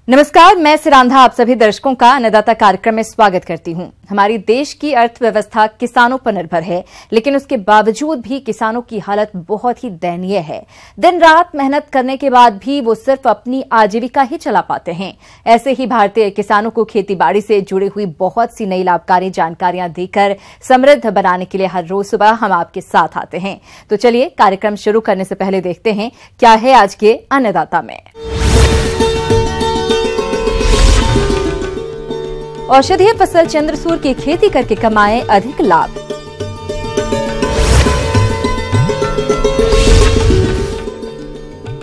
नमस्कार, मैं सिरांधा आप सभी दर्शकों का अन्नदाता कार्यक्रम में स्वागत करती हूं। हमारी देश की अर्थव्यवस्था किसानों पर निर्भर है, लेकिन उसके बावजूद भी किसानों की हालत बहुत ही दयनीय है। दिन रात मेहनत करने के बाद भी वो सिर्फ अपनी आजीविका ही चला पाते हैं। ऐसे ही भारतीय किसानों को खेतीबाड़ी से जुड़ी हुई बहुत सी नई लाभकारी जानकारियां देकर समृद्ध बनाने के लिए हर रोज सुबह हम आपके साथ आते हैं। तो चलिए कार्यक्रम शुरू करने से पहले देखते हैं क्या है आज के अन्नदाता में। औषधीय फसल चंद्रसूर की खेती करके कमाए अधिक लाभ।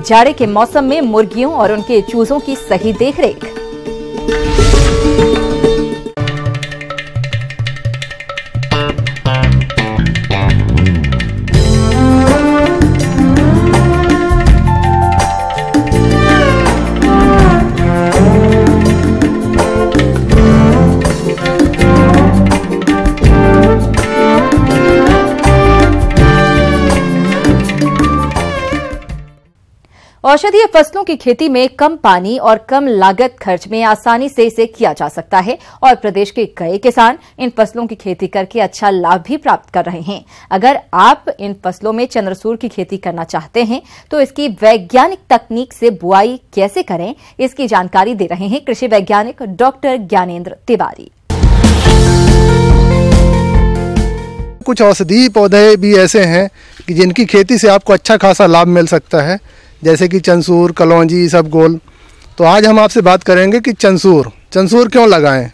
जाड़े के मौसम में मुर्गियों और उनके चूजों की सही देखरेख। औषधीय फसलों की खेती में कम पानी और कम लागत खर्च में आसानी से इसे किया जा सकता है और प्रदेश के कई किसान इन फसलों की खेती करके अच्छा लाभ भी प्राप्त कर रहे हैं। अगर आप इन फसलों में चंद्रसूर की खेती करना चाहते हैं तो इसकी वैज्ञानिक तकनीक से बुआई कैसे करें, इसकी जानकारी दे रहे हैं कृषि वैज्ञानिक डॉक्टर ज्ञानेंद्र तिवारी। कुछ औषधीय पौधे भी ऐसे हैं कि जिनकी खेती से आपको अच्छा खासा लाभ मिल सकता है, जैसे कि चंसूर, कलौंजी, इसबगोल। तो आज हम आपसे बात करेंगे कि चंसूर क्यों लगाएं।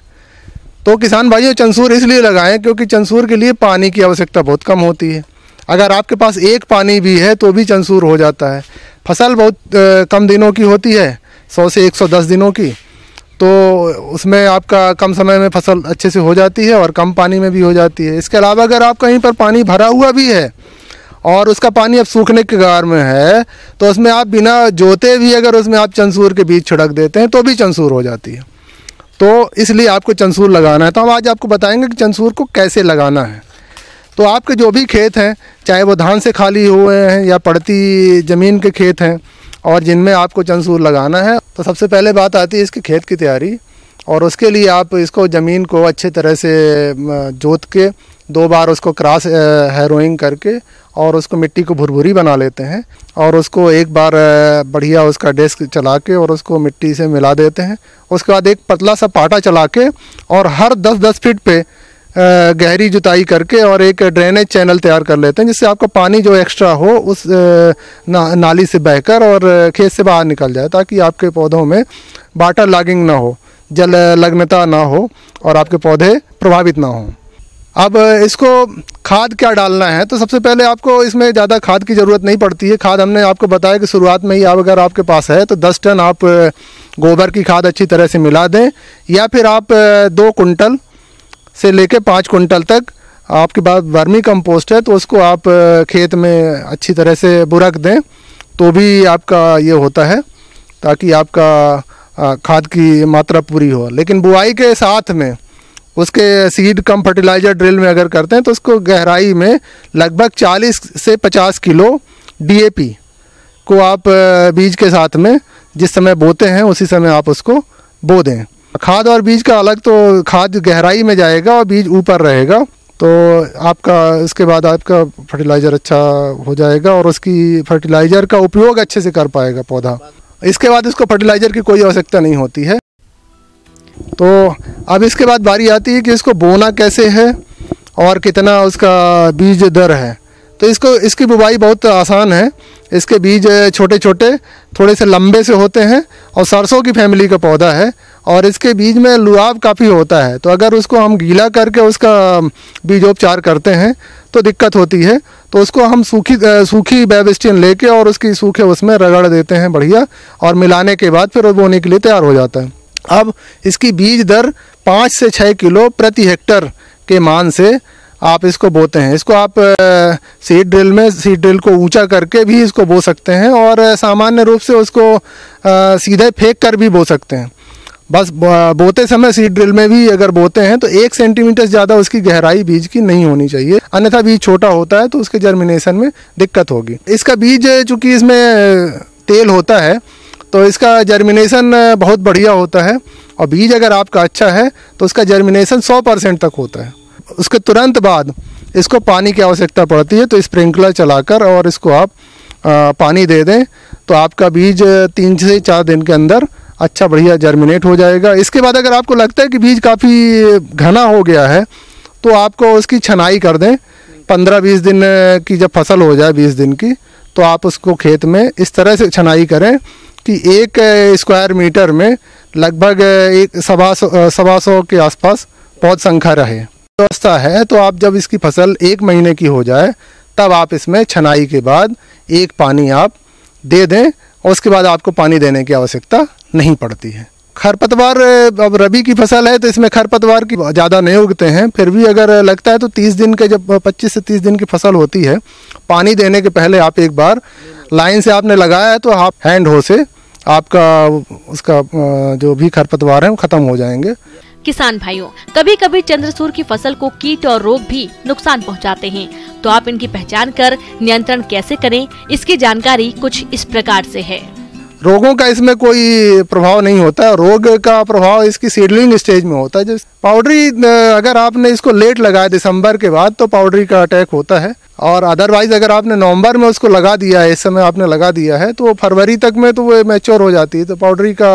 तो किसान भाइयों, चंसूर इसलिए लगाएं क्योंकि चंसूर के लिए पानी की आवश्यकता बहुत कम होती है। अगर आपके पास एक पानी भी है तो भी चंसूर हो जाता है। फसल बहुत कम दिनों की होती है, 100 से 110 दिनों की, तो उसमें आपका कम समय में फसल अच्छे से हो जाती है और कम पानी में भी हो जाती है। इसके अलावा अगर आप कहीं पर पानी भरा हुआ भी है और उसका पानी अब सूखने के कगार में है तो उसमें आप बिना जोते भी अगर उसमें आप चंसूर के बीज छिड़क देते हैं तो भी चंसूर हो जाती है। तो इसलिए आपको चंसूर लगाना है। तो हम आज आपको बताएंगे कि चंसूर को कैसे लगाना है। तो आपके जो भी खेत हैं, चाहे वो धान से खाली हुए हैं या पड़ती ज़मीन के खेत हैं और जिनमें आपको चंसूर लगाना है, तो सबसे पहले बात आती है इसके खेत की तैयारी। और उसके लिए आप इसको ज़मीन को अच्छे तरह से जोत के 2 बार उसको क्रॉस हैरोइंग करके और उसको मिट्टी को भुरभुरी बना लेते हैं और उसको एक बार बढ़िया उसका डेस्क चला के और उसको मिट्टी से मिला देते हैं। उसके बाद एक पतला सा पाटा चला के और हर 10-10 फीट पे गहरी जुताई करके और एक ड्रेनेज चैनल तैयार कर लेते हैं, जिससे आपका पानी जो एक्स्ट्रा हो उस नाली से बहकर और खेत से बाहर निकल जाए, ताकि आपके पौधों में वाटर लॉगिंग ना हो, जल लग्नता ना हो और आपके पौधे प्रभावित ना हों। अब इसको खाद क्या डालना है, तो सबसे पहले आपको इसमें ज़्यादा खाद की ज़रूरत नहीं पड़ती है। खाद हमने आपको बताया कि शुरुआत में ही आप अगर आपके पास है तो 10 टन आप गोबर की खाद अच्छी तरह से मिला दें, या फिर आप 2 कुंटल से लेकर 5 कुंटल तक आपके पास वर्मी कंपोस्ट है तो उसको आप खेत में अच्छी तरह से बुरक दें, तो भी आपका ये होता है, ताकि आपका खाद की मात्रा पूरी हो। लेकिन बुआई के साथ में उसके सीड कम फर्टिलाइज़र ड्रिल में अगर करते हैं तो उसको गहराई में लगभग 40 से 50 किलो DAP को आप बीज के साथ में जिस समय बोते हैं उसी समय आप उसको बो दें। खाद और बीज का अलग, तो खाद गहराई में जाएगा और बीज ऊपर रहेगा, तो आपका इसके बाद आपका फर्टिलाइज़र अच्छा हो जाएगा और उसकी फर्टिलाइज़र का उपयोग अच्छे से कर पाएगा पौधा। इसके बाद इसको फर्टिलाइज़र की कोई आवश्यकता नहीं होती है। तो अब इसके बाद बारी आती है कि इसको बोना कैसे है और कितना उसका बीज दर है। तो इसकी बुवाई बहुत आसान है। इसके बीज छोटे छोटे थोड़े से लंबे से होते हैं और सरसों की फैमिली का पौधा है और इसके बीज में लुआब काफ़ी होता है। तो अगर उसको हम गीला करके उसका बीजोपचार करते हैं तो दिक्कत होती है, तो उसको हम सूखी बेबिस्टिन लेके और उसकी सूखे उसमें रगड़ देते हैं बढ़िया, और मिलाने के बाद फिर वो बोने के लिए तैयार हो जाता है। अब इसकी बीज दर 5 से 6 किलो प्रति हेक्टर के मान से आप इसको बोते हैं। इसको आप सीड ड्रिल को ऊंचा करके भी इसको बो सकते हैं और सामान्य रूप से उसको सीधे फेंक कर भी बो सकते हैं। बस बोते समय सीड ड्रिल में भी अगर बोते हैं तो 1 सेंटीमीटर ज़्यादा उसकी गहराई बीज की नहीं होनी चाहिए, अन्यथा बीज छोटा होता है तो उसके जर्मिनेशन में दिक्कत होगी। इसका बीज चूँकि इसमें तेल होता है तो इसका जर्मिनेशन बहुत बढ़िया होता है, और बीज अगर आपका अच्छा है तो उसका जर्मिनेशन 100% तक होता है। उसके तुरंत बाद इसको पानी की आवश्यकता पड़ती है, तो स्प्रिंकलर चलाकर और इसको आप पानी दे दें तो आपका बीज 3 से 4 दिन के अंदर अच्छा बढ़िया जर्मिनेट हो जाएगा। इसके बाद अगर आपको लगता है कि बीज काफ़ी घना हो गया है तो आपको उसकी छनाई कर दें। 15-20 दिन की जब फसल हो जाए 20 दिन की, तो आप उसको खेत में इस तरह से छनाई करें कि 1 स्क्वायर मीटर में लगभग 100 के आसपास पौध संख्या रहे। व्यवस्था है तो आप जब इसकी फसल 1 महीने की हो जाए तब आप इसमें छनाई के बाद 1 पानी आप दे दें, और उसके बाद आपको पानी देने की आवश्यकता नहीं पड़ती है। खरपतवार, अब रबी की फसल है तो इसमें खरपतवार की ज़्यादा नहीं उगते हैं, फिर भी अगर लगता है तो 30 दिन के, जब 25 से 30 दिन की फसल होती है, पानी देने के पहले आप एक बार लाइन से आपने लगाया है तो आप हैंड हो से आपका उसका जो भी खरपतवार है वो खत्म हो जाएंगे। किसान भाइयों, कभी कभी चंद्रसूर की फसल को कीट और रोग भी नुकसान पहुंचाते हैं, तो आप इनकी पहचान कर नियंत्रण कैसे करें, इसकी जानकारी कुछ इस प्रकार से है। रोगों का इसमें कोई प्रभाव नहीं होता है। रोग का प्रभाव इसकी सीडलिंग स्टेज में होता है। जैसे पाउडरी, अगर आपने इसको लेट लगाया दिसंबर के बाद तो पाउडरी का अटैक होता है, और अदरवाइज अगर आपने नवंबर में उसको लगा दिया है, इस समय आपने लगा दिया है, तो फरवरी तक में तो वो मैच्योर हो जाती है, तो पाउडरी का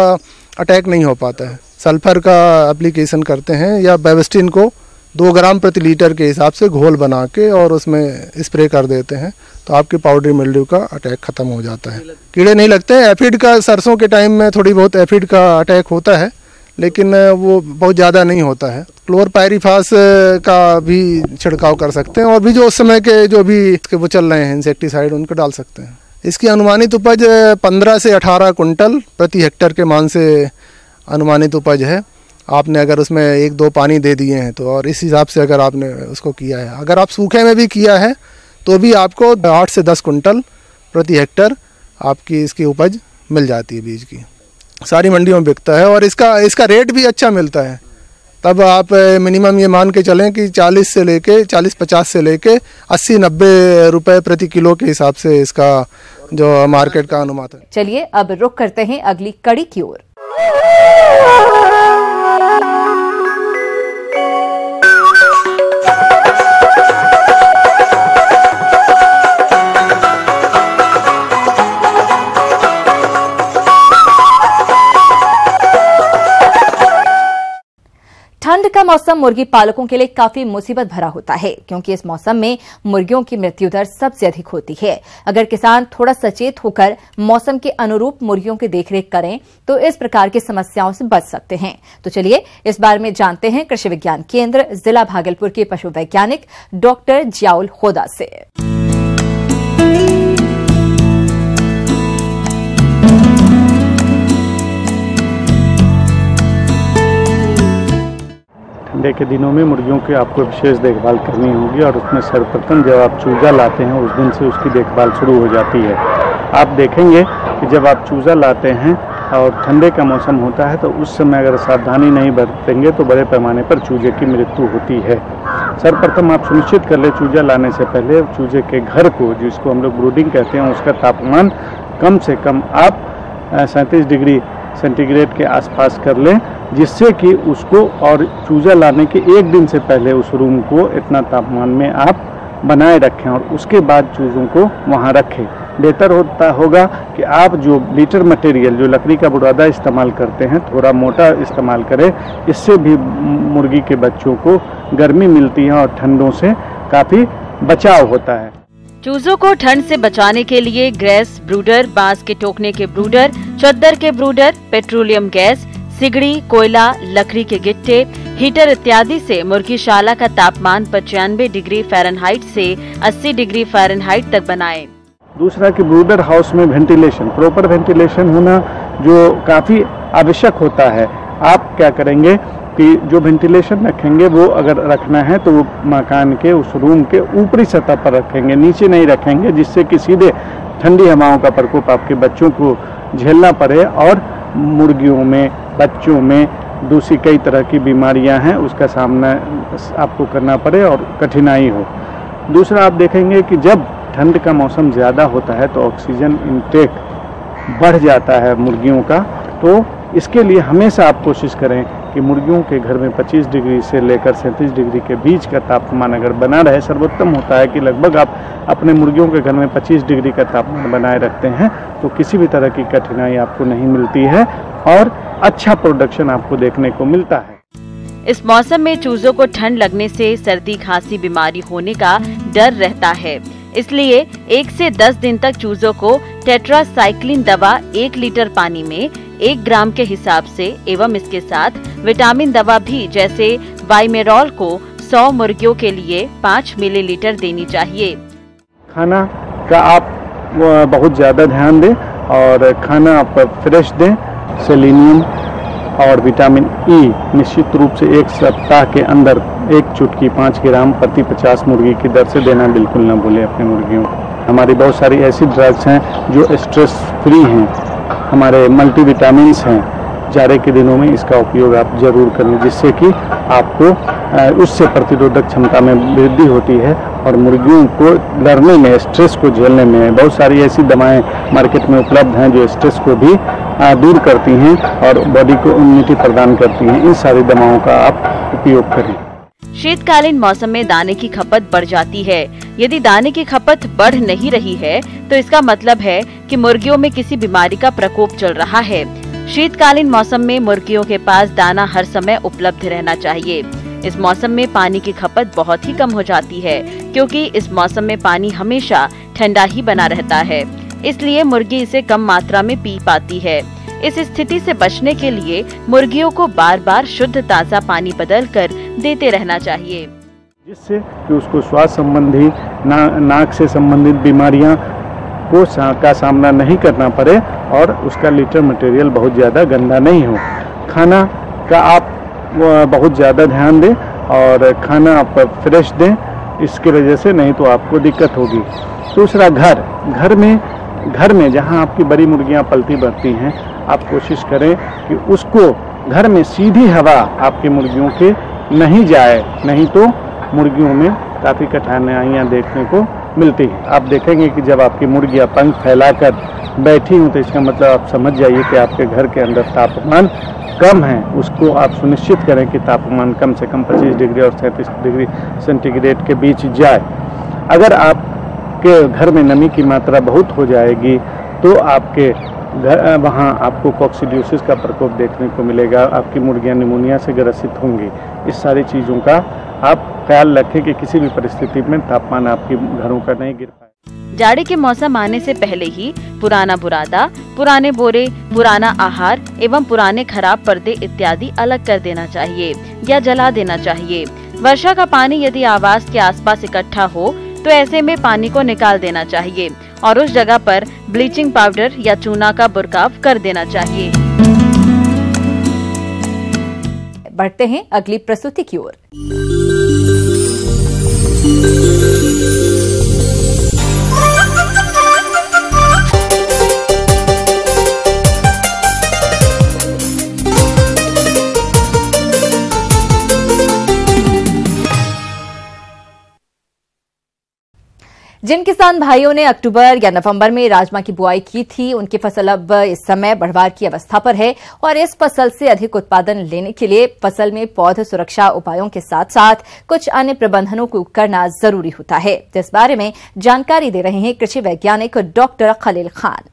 अटैक नहीं हो पाता है। सल्फर का एप्लीकेशन करते हैं या बेविस्टिन को 2 ग्राम प्रति लीटर के हिसाब से घोल बना के और उसमें स्प्रे कर देते हैं, तो आपके पाउडरी मिल्ड्यू का अटैक खत्म हो जाता है। कीड़े नहीं लगते हैं। एफिड का सरसों के टाइम में थोड़ी बहुत एफिड का अटैक होता है, लेकिन वो बहुत ज़्यादा नहीं होता है। क्लोरपायरीफास का भी छिड़काव कर सकते हैं, और भी जो उस समय के जो भी वो चल रहे हैं इंसेक्टिसाइड, उनको डाल सकते हैं। इसकी अनुमानित उपज 15 से 18 कुंटल प्रति हेक्टर के मान से अनुमानित उपज है। आपने अगर उसमें 1-2 पानी दे दिए हैं तो, और इस हिसाब से अगर आपने उसको किया है, अगर आप सूखे में भी किया है तो भी आपको 8 से 10 कुंटल प्रति हेक्टर आपकी इसकी उपज मिल जाती है। बीज की सारी मंडियों में बिकता है, और इसका रेट भी अच्छा मिलता है। तब आप मिनिमम ये मान के चलें कि 40-50 से लेके 80-90 रुपए प्रति किलो के हिसाब से इसका जो मार्केट का अनुमान है। चलिए अब रुख करते हैं अगली कड़ी की ओर। ठंड का मौसम मुर्गी पालकों के लिए काफी मुसीबत भरा होता है, क्योंकि इस मौसम में मुर्गियों की मृत्यु दर सबसे अधिक होती है। अगर किसान थोड़ा सचेत होकर मौसम के अनुरूप मुर्गियों की देखरेख करें तो इस प्रकार की समस्याओं से बच सकते हैं। तो चलिए इस बारे में जानते हैं कृषि विज्ञान केंद्र जिला भागलपुर के पशु वैज्ञानिक डॉक्टर जियाउल खोदा से। ठंडे के दिनों में मुर्गियों की आपको विशेष देखभाल करनी होगी, और उसमें सर्वप्रथम जब आप चूजा लाते हैं उस दिन से उसकी देखभाल शुरू हो जाती है। आप देखेंगे कि जब आप चूजा लाते हैं और ठंडे का मौसम होता है तो उस समय अगर सावधानी नहीं बरतेंगे तो बड़े पैमाने पर चूजे की मृत्यु होती है। सर्वप्रथम आप सुनिश्चित कर ले चूजा लाने से पहले चूजे के घर को, जिसको हम लोग ब्रूडिंग कहते हैं, उसका तापमान कम से कम आप 37 डिग्री सेंटीग्रेड के आसपास कर लें, जिससे कि उसको और चूजा लाने के 1 दिन से पहले उस रूम को इतना तापमान में आप बनाए रखें, और उसके बाद चूजों को वहाँ रखें। बेहतर होगा कि आप जो लीटर मटेरियल, जो लकड़ी का बुरादा इस्तेमाल करते हैं, थोड़ा मोटा इस्तेमाल करें। इससे भी मुर्गी के बच्चों को गर्मी मिलती है और ठंडों से काफ़ी बचाव होता है। चूजों को ठंड से बचाने के लिए ग्रेस ब्रूडर, बांस के टोकने के ब्रूडर, चद्दर के ब्रूडर, पेट्रोलियम गैस, सिगड़ी, कोयला, लकड़ी के गिट्टे, हीटर इत्यादि से मुर्गीशाला का तापमान 95 डिग्री फ़ारेनहाइट से 80 डिग्री फ़ारेनहाइट तक बनाएं। दूसरा कि ब्रूडर हाउस में वेंटिलेशन, प्रॉपर वेंटिलेशन होना जो काफ़ी आवश्यक होता है। आप क्या करेंगे कि जो वेंटिलेशन रखेंगे वो अगर रखना है तो वो मकान के उस रूम के ऊपरी सतह पर रखेंगे, नीचे नहीं रखेंगे, जिससे कि सीधे ठंडी हवाओं का प्रकोप आपके बच्चों को झेलना पड़े और मुर्गियों में, बच्चों में दूसरी कई तरह की बीमारियां हैं उसका सामना आपको करना पड़े और कठिनाई हो। दूसरा आप देखेंगे कि जब ठंड का मौसम ज़्यादा होता है तो ऑक्सीजन इनटेक बढ़ जाता है मुर्गियों का। तो इसके लिए हमेशा आप कोशिश करें कि मुर्गियों के घर में 25 डिग्री से लेकर 37 डिग्री के बीच का तापमान अगर बना रहे, सर्वोत्तम होता है कि लगभग आप अपने मुर्गियों के घर में 25 डिग्री का तापमान बनाए रखते हैं तो किसी भी तरह की कठिनाई आपको नहीं मिलती है और अच्छा प्रोडक्शन आपको देखने को मिलता है। इस मौसम में चूजों को ठंड लगने से सर्दी खांसी बीमारी होने का डर रहता है, इसलिए 1 से 10 दिन तक चूजों को टेट्रासाइक्लिन दवा 1 लीटर पानी में 1 ग्राम के हिसाब से एवं इसके साथ विटामिन दवा भी जैसे वाइमेरॉल को 100 मुर्गियों के लिए 5 मिलीलीटर देनी चाहिए। खाना का आप बहुत ज़्यादा ध्यान दें और खाना आप फ्रेश दें। सेलेनियम और विटामिन ई निश्चित रूप से 1 सप्ताह के अंदर 1 चुटकी 5 ग्राम प्रति 50 मुर्गी की दर से देना बिल्कुल ना भूलें अपने मुर्गियों को। हमारी बहुत सारी ऐसी ड्रग्स हैं जो स्ट्रेस फ्री हैं, हमारे मल्टीविटामिन्स हैं। जाड़े के दिनों में इसका उपयोग आप जरूर करें जिससे कि आपको उससे प्रतिरोधक क्षमता में वृद्धि होती है और मुर्गियों को लड़ने में, स्ट्रेस को झेलने में बहुत सारी ऐसी दवाएं मार्केट में उपलब्ध हैं जो स्ट्रेस को भी दूर करती हैं और बॉडी को इम्यूनिटी प्रदान करती हैं। इन सारी दवाओं का आप उपयोग करें। शीतकालीन मौसम में दाने की खपत बढ़ जाती है। यदि दाने की खपत बढ़ नहीं रही है तो इसका मतलब है कि मुर्गियों में किसी बीमारी का प्रकोप चल रहा है। शीतकालीन मौसम में मुर्गियों के पास दाना हर समय उपलब्ध रहना चाहिए। इस मौसम में पानी की खपत बहुत ही कम हो जाती है क्योंकि इस मौसम में पानी हमेशा ठंडा ही बना रहता है, इसलिए मुर्गी इसे कम मात्रा में पी पाती है। इस स्थिति से बचने के लिए मुर्गियों को बार बार शुद्ध ताज़ा पानी बदलकर देते रहना चाहिए, जिससे कि उसको श्वास संबंधी नाक से संबंधित बीमारियां का सामना नहीं करना पड़े और उसका लिटर मटेरियल बहुत ज़्यादा गंदा नहीं हो। खाना का आप बहुत ज़्यादा ध्यान दें और खाना आप फ्रेश दें, इसकी वजह से नहीं तो आपको दिक्कत होगी। दूसरा, घर में जहां आपकी बड़ी मुर्गियां पलती बढ़ती हैं, आप कोशिश करें कि उसको घर में सीधी हवा आपकी मुर्गियों के नहीं जाए, नहीं तो मुर्गियों में काफ़ी कठिनाइयाँ देखने को मिलती हैं। आप देखेंगे कि जब आपकी मुर्गियाँ पंख फैलाकर बैठी हूँ तो इसका मतलब आप समझ जाइए कि आपके घर के अंदर तापमान कम है। उसको आप सुनिश्चित करें कि तापमान कम से कम 25 डिग्री और 37 डिग्री सेंटीग्रेड के बीच जाए। अगर आपके घर में नमी की मात्रा बहुत हो जाएगी तो आपके वहाँ आपको कॉक्सिडियोसिस का प्रकोप देखने को मिलेगा, आपकी मुर्गियाँ निमोनिया से ग्रसित होंगी। इस सारी चीज़ों का आप ख्याल रखें कि किसी भी परिस्थिति में तापमान आपके घरों का नहीं गिर पाए। जाड़े के मौसम आने से पहले ही पुराना बुरादा, पुराने बोरे, पुराना आहार एवं पुराने खराब पर्दे इत्यादि अलग कर देना चाहिए या जला देना चाहिए। वर्षा का पानी यदि आवास के आसपास इकट्ठा हो तो ऐसे में पानी को निकाल देना चाहिए और उस जगह पर ब्लीचिंग पाउडर या चूना का बुरकाव कर देना चाहिए। बढ़ते हैं अगली प्रस्तुति की ओर। जिन किसान भाइयों ने अक्टूबर या नवंबर में राजमा की बुआई की थी, उनकी फसल अब इस समय बढ़वार की अवस्था पर है और इस फसल से अधिक उत्पादन लेने के लिए फसल में पौध सुरक्षा उपायों के साथ साथ कुछ अन्य प्रबंधनों को करना जरूरी होता है। जिस बारे में जानकारी दे रहे हैं कृषि वैज्ञानिक डॉक्टर खलील खान।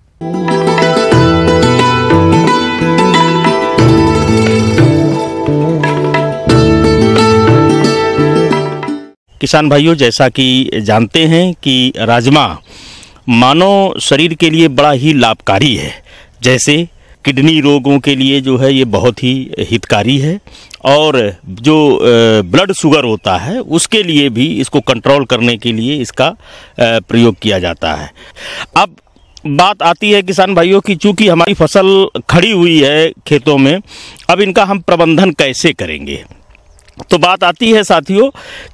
किसान भाइयों, जैसा कि जानते हैं कि राजमा मानव शरीर के लिए बड़ा ही लाभकारी है। जैसे किडनी रोगों के लिए जो है ये बहुत ही हितकारी है और जो ब्लड शुगर होता है उसके लिए भी इसको कंट्रोल करने के लिए इसका प्रयोग किया जाता है। अब बात आती है किसान भाइयों की, चूंकि हमारी फसल खड़ी हुई है खेतों में, अब इनका हम प्रबंधन कैसे करेंगे। तो बात आती है साथियों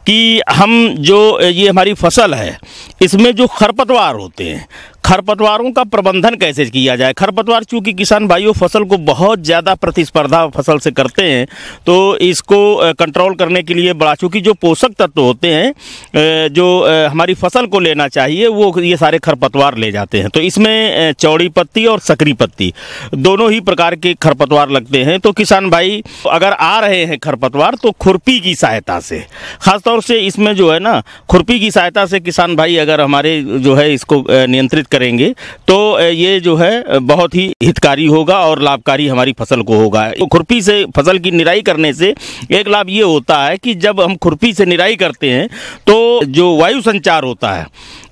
कि हम जो ये हमारी फसल है इसमें जो खरपतवार होते हैं, खरपतवारों का प्रबंधन कैसे किया जाए। खरपतवार चूंकि किसान भाइयों फसल को बहुत ज़्यादा प्रतिस्पर्धा फसल से करते हैं, तो इसको कंट्रोल करने के लिए बड़ा, चूंकि जो पोषक तत्व होते हैं जो हमारी फसल को लेना चाहिए वो ये सारे खरपतवार ले जाते हैं। तो इसमें चौड़ी पत्ती और सकरी पत्ती दोनों ही प्रकार के खरपतवार लगते हैं। तो किसान भाई अगर आ रहे हैं खरपतवार तो खुरपी की सहायता से, खासतौर से इसमें जो है ना खुरपी की सहायता से किसान भाई अगर हमारे जो है इसको नियंत्रित करेंगे तो ये जो है बहुत ही हितकारी होगा और लाभकारी हमारी फसल को होगा। तो खुरपी से फसल की निराई करने से एक लाभ ये होता है कि जब हम खुरपी से निराई करते हैं तो जो वायु संचार होता है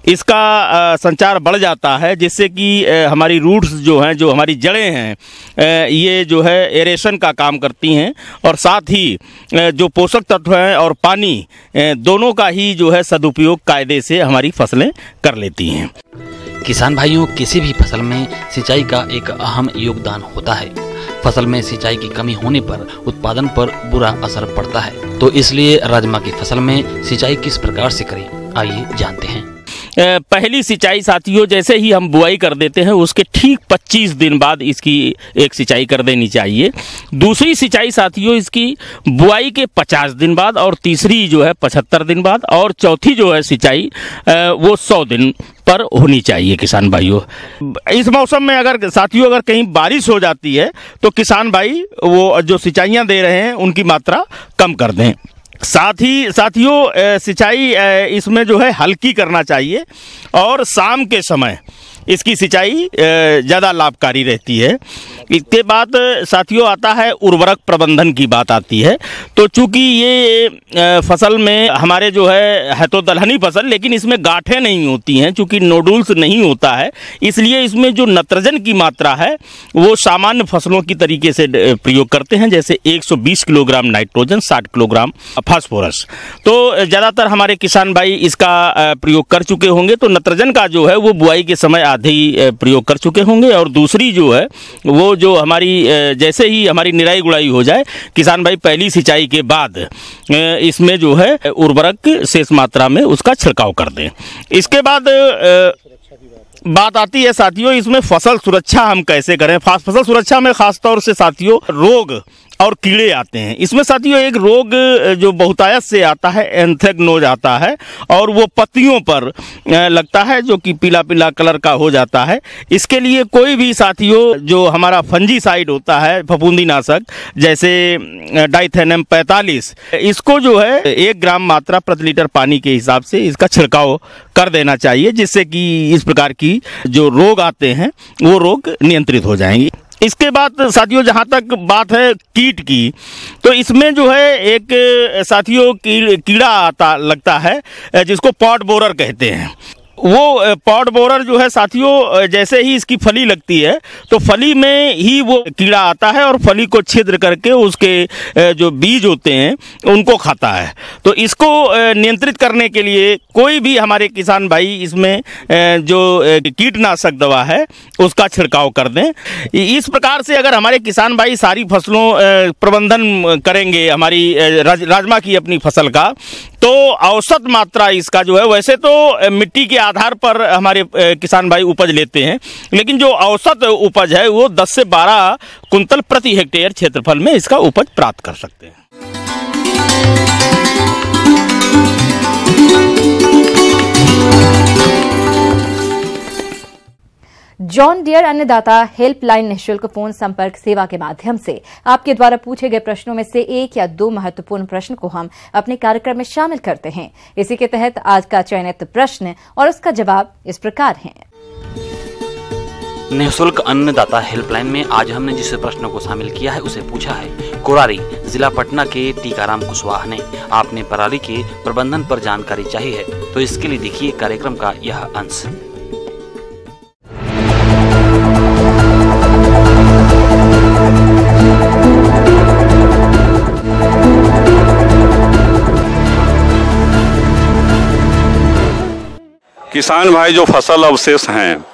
इसका संचार बढ़ जाता है, जिससे कि हमारी रूट्स जो हैं, जो हमारी जड़ें हैं, ये जो है एरेशन का काम करती हैं और साथ ही जो पोषक तत्व हैं और पानी दोनों का ही जो है सदुपयोग कायदे से हमारी फसलें कर लेती हैं। किसान भाइयों, किसी भी फसल में सिंचाई का एक अहम योगदान होता है। फसल में सिंचाई की कमी होने पर उत्पादन पर बुरा असर पड़ता है। तो इसलिए राजमा की फसल में सिंचाई किस प्रकार से करें, आइए जानते हैं। पहली सिंचाई साथियों, जैसे ही हम बुआई कर देते हैं उसके ठीक 25 दिन बाद इसकी एक सिंचाई कर देनी चाहिए। दूसरी सिंचाई साथियों इसकी बुआई के 50 दिन बाद, और तीसरी जो है 75 दिन बाद, और चौथी जो है सिंचाई वो 100 दिन पर होनी चाहिए। किसान भाइयों, इस मौसम में अगर साथियों अगर कहीं बारिश हो जाती है तो किसान भाई वो जो सिंचाइयाँ दे रहे हैं उनकी मात्रा कम कर दें। साथ ही साथियों सिंचाई इसमें जो है हल्की करना चाहिए और शाम के समय इसकी सिंचाई ज़्यादा लाभकारी रहती है। इसके बाद साथियों आता है उर्वरक प्रबंधन की बात आती है। तो चूंकि ये फसल में हमारे जो है तो दलहनी फसल, लेकिन इसमें गांठें नहीं होती हैं, चूंकि नोडुल्स नहीं होता है, इसलिए इसमें जो नत्रजन की मात्रा है वो सामान्य फसलों की तरीके से प्रयोग करते हैं, जैसे 120 किलोग्राम नाइट्रोजन, 60 किलोग्राम फास्फोरस। तो ज़्यादातर हमारे किसान भाई इसका प्रयोग कर चुके होंगे। तो नत्रजन का जो है वो बुआई के समय आधे ही प्रयोग कर चुके होंगे। और दूसरी जो है वो जो हमारी जैसे ही हमारी निराई गुड़ाई हो जाए, किसान भाई पहली सिंचाई के बाद इसमें जो है उर्वरक शेष मात्रा में उसका छिड़काव कर दें। इसके बाद बात आती है साथियों इसमें फसल सुरक्षा हम कैसे करें। फसल सुरक्षा में खासतौर से साथियों रोग और कीड़े आते हैं। इसमें साथियों एक रोग जो बहुतायत से आता है, एंथ्रेक्नोज आता है, और वो पत्तियों पर लगता है जो कि पीला पीला कलर का हो जाता है। इसके लिए कोई भी साथियों जो हमारा फंजीसाइड होता है, फफूंदीनाशक, जैसे डाइथेनम 45, इसको जो है 1 ग्राम मात्रा प्रति लीटर पानी के हिसाब से इसका छिड़काव कर देना चाहिए, जिससे कि इस प्रकार की जो रोग आते हैं वो रोग नियंत्रित हो जाएंगे। इसके बाद साथियों जहाँ तक बात है कीट की, तो इसमें जो है एक साथियों कीड़ा आता लगता है जिसको पॉट बोरर कहते हैं। वो पॉट बोरर जो है साथियों जैसे ही इसकी फली लगती है तो फली में ही वो कीड़ा आता है और फली को छिद्र करके उसके जो बीज होते हैं उनको खाता है। तो इसको नियंत्रित करने के लिए कोई भी हमारे किसान भाई इसमें जो कीटनाशक दवा है उसका छिड़काव कर दें। इस प्रकार से अगर हमारे किसान भाई सारी फसलों प्रबंधन करेंगे हमारी राजमा की अपनी फसल का, तो औसत मात्रा इसका जो है, वैसे तो मिट्टी के आधार पर हमारे किसान भाई उपज लेते हैं, लेकिन जो औसत उपज है वो 10 से 12 कुंतल प्रति हेक्टेयर क्षेत्रफल में इसका उपज प्राप्त कर सकते हैं। जॉन डियर अन्नदाता हेल्पलाइन निःशुल्क फोन संपर्क सेवा के माध्यम से आपके द्वारा पूछे गए प्रश्नों में से 1 या 2 महत्वपूर्ण प्रश्न को हम अपने कार्यक्रम में शामिल करते हैं। इसी के तहत आज का चयनित प्रश्न और उसका जवाब इस प्रकार है। निःशुल्क अन्नदाता हेल्पलाइन में आज हमने जिस प्रश्न को शामिल किया है उसे पूछा है कोरारी जिला पटना के टीकाराम कुशवाहा ने। आपने पराली के प्रबंधन पर जानकारी चाहिए है, तो इसके लिए देखिए कार्यक्रम का यह अंश। किसान भाई जो फसल अवशेष हैं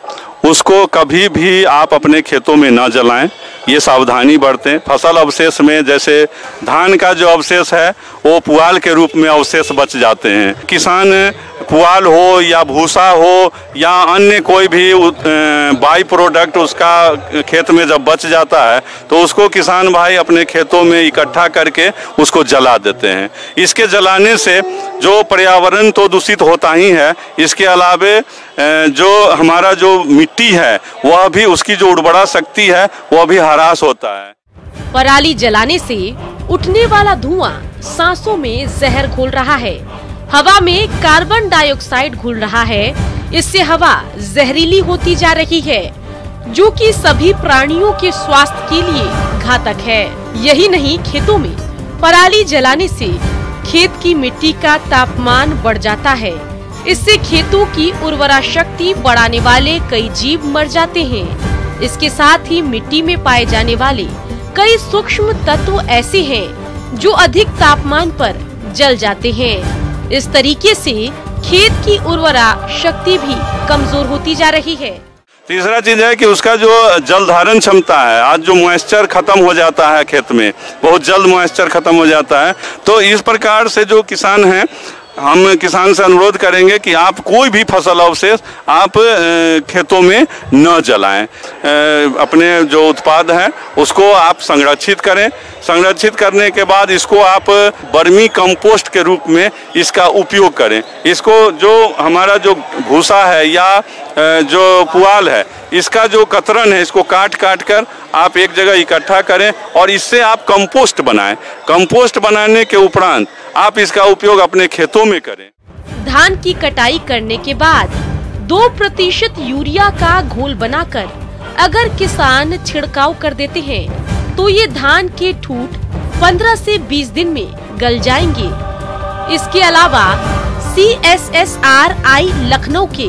उसको कभी भी आप अपने खेतों में ना जलाएं, ये सावधानी बरतें। फसल अवशेष में जैसे धान का जो अवशेष है वो पुआल के रूप में अवशेष बच जाते हैं। किसान पुआल हो या भूसा हो या अन्य कोई भी बाई प्रोडक्ट उसका खेत में जब बच जाता है तो उसको किसान भाई अपने खेतों में इकट्ठा करके उसको जला देते हैं। इसके जलाने से जो पर्यावरण तो दूषित होता ही है, इसके अलावे जो हमारा जो मिट्टी है वह भी, उसकी जो उर्वरा शक्ति है वह भी ह्रास होता है। पराली जलाने से उठने वाला धुआं सांसों में जहर घोल रहा है, हवा में कार्बन डाइऑक्साइड घुल रहा है। इससे हवा जहरीली होती जा रही है, जो कि सभी प्राणियों के स्वास्थ्य के लिए घातक है। यही नहीं, खेतों में पराली जलाने से खेत की मिट्टी का तापमान बढ़ जाता है। इससे खेतों की उर्वरा शक्ति बढ़ाने वाले कई जीव मर जाते हैं। इसके साथ ही मिट्टी में पाए जाने वाले कई सूक्ष्म तत्व ऐसे हैं जो अधिक तापमान पर जल जाते हैं। इस तरीके से खेत की उर्वरा शक्ति भी कमजोर होती जा रही है। तीसरा चीज है कि उसका जो जल धारण क्षमता है, आज जो मॉइस्चर खत्म हो जाता है खेत में, बहुत जल्द मॉइस्चर खत्म हो जाता है। तो इस प्रकार से जो किसान हैं, हम किसान से अनुरोध करेंगे कि आप कोई भी फसल अवशेष आप खेतों में न जलाएं। अपने जो उत्पाद हैं उसको आप संरक्षित करें। संरक्षित करने के बाद इसको आप वर्मी कंपोस्ट के रूप में इसका उपयोग करें। इसको जो हमारा जो भूसा है या जो पुआल है, इसका जो कतरन है, इसको काट कर आप एक जगह इकट्ठा करें और इससे आप कंपोस्ट बनाएं। कंपोस्ट बनाने के उपरांत आप इसका उपयोग अपने खेतों में करें। धान की कटाई करने के बाद 2% यूरिया का घोल बनाकर अगर किसान छिड़काव कर देते हैं तो ये धान के ठूठ 15 से 20 दिन में गल जाएंगे। इसके अलावा CSSRI लखनऊ के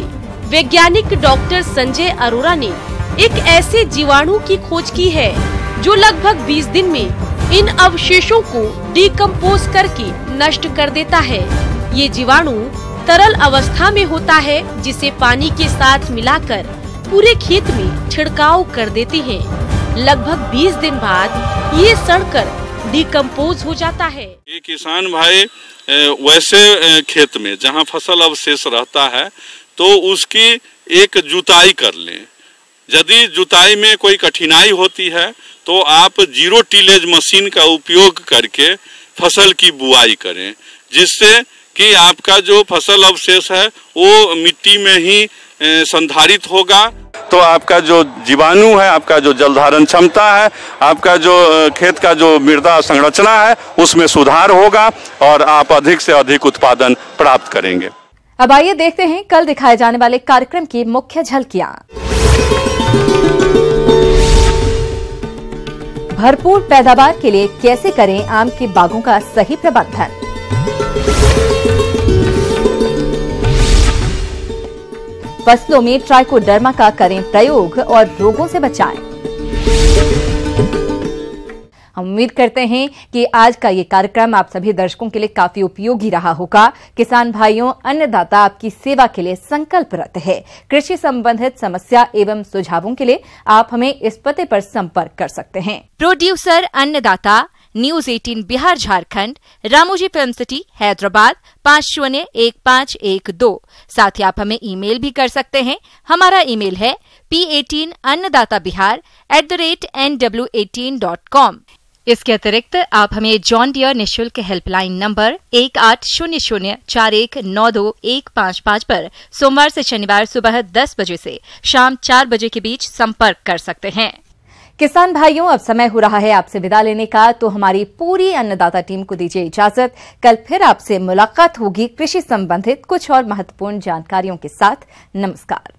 वैज्ञानिक डॉक्टर संजय अरोरा ने एक ऐसे जीवाणु की खोज की है जो लगभग 20 दिन में इन अवशेषों को डिकम्पोज करके नष्ट कर देता है। ये जीवाणु तरल अवस्था में होता है, जिसे पानी के साथ मिलाकर पूरे खेत में छिड़काव कर देते हैं। लगभग 20 दिन बाद ये सड़कर डिकम्पोज हो जाता है। ये किसान भाई वैसे खेत में जहाँ फसल अवशेष रहता है तो उसकी एक जुताई कर लें। यदि जुताई में कोई कठिनाई होती है तो आप जीरो टिलेज मशीन का उपयोग करके फसल की बुआई करें, जिससे कि आपका जो फसल अवशेष है वो मिट्टी में ही संधारित होगा। तो आपका जो जीवाणु है, आपका जो जल धारण क्षमता है, आपका जो खेत का जो मृदा संरचना है, उसमें सुधार होगा और आप अधिक से अधिक उत्पादन प्राप्त करेंगे। अब आइए देखते हैं कल दिखाए जाने वाले कार्यक्रम की मुख्य झलकियां। भरपूर पैदावार के लिए कैसे करें आम के बागों का सही प्रबंधन। फसलों में ट्राइकोडर्मा का करें प्रयोग और रोगों से बचाएं। हम उम्मीद करते हैं कि आज का ये कार्यक्रम आप सभी दर्शकों के लिए काफी उपयोगी रहा होगा। किसान भाइयों, अन्नदाता आपकी सेवा के लिए संकल्परत है। कृषि संबंधित समस्या एवं सुझावों के लिए आप हमें इस पते पर संपर्क कर सकते हैं। प्रोड्यूसर अन्नदाता, news 18 Bihar Jharkhand, Ramoji film city Hyderabad 501512। साथ ही आप हमें ईमेल भी कर सकते हैं। हमारा ईमेल है p18annadatabihar@nw18.com। इसके अतिरिक्त आप हमें जॉन डियर निःशुल्क हेल्पलाइन नंबर 180041921555 पर सोमवार से शनिवार सुबह 10 बजे से शाम 4 बजे के बीच संपर्क कर सकते हैं। किसान भाइयों, अब समय हो रहा है आपसे विदा लेने का, तो हमारी पूरी अन्नदाता टीम को दीजिए इजाजत। कल फिर आपसे मुलाकात होगी कृषि संबंधित कुछ और महत्वपूर्ण जानकारियों के साथ। नमस्कार।